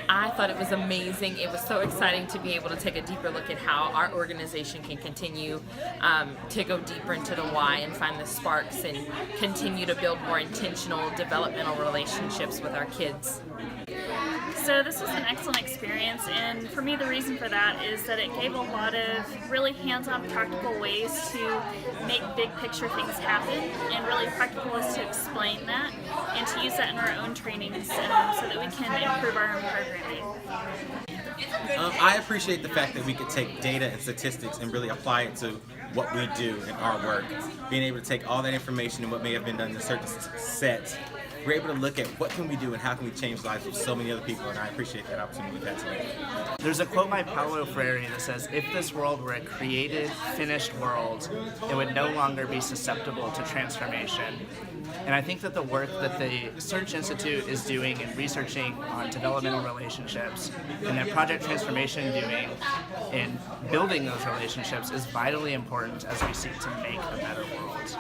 I thought it was amazing. It was so exciting to be able to take a deeper look at how our organization can continue to go deeper into the why and find the sparks and continue to build more intentional developmental relationships with our kids. So this was an excellent experience, and for me the reason for that is that it gave a lot of really hands-on practical ways to make big picture things happen, and really practical ways to explain that and to use that in our own trainings so that we can improve our own programming. I appreciate the fact that we could take data and statistics and really apply it to what we do in our work. Being able to take all that information and what may have been done in certain sets, we're able to look at what can we do and how can we change the lives of so many other people, and I appreciate that opportunity we've had today. There's a quote by Paulo Freire that says, "If this world were a created, finished world, it would no longer be susceptible to transformation." And I think that the work that the Search Institute is doing in researching on developmental relationships and that Project Transformation doing in building those relationships is vitally important as we seek to make a better world.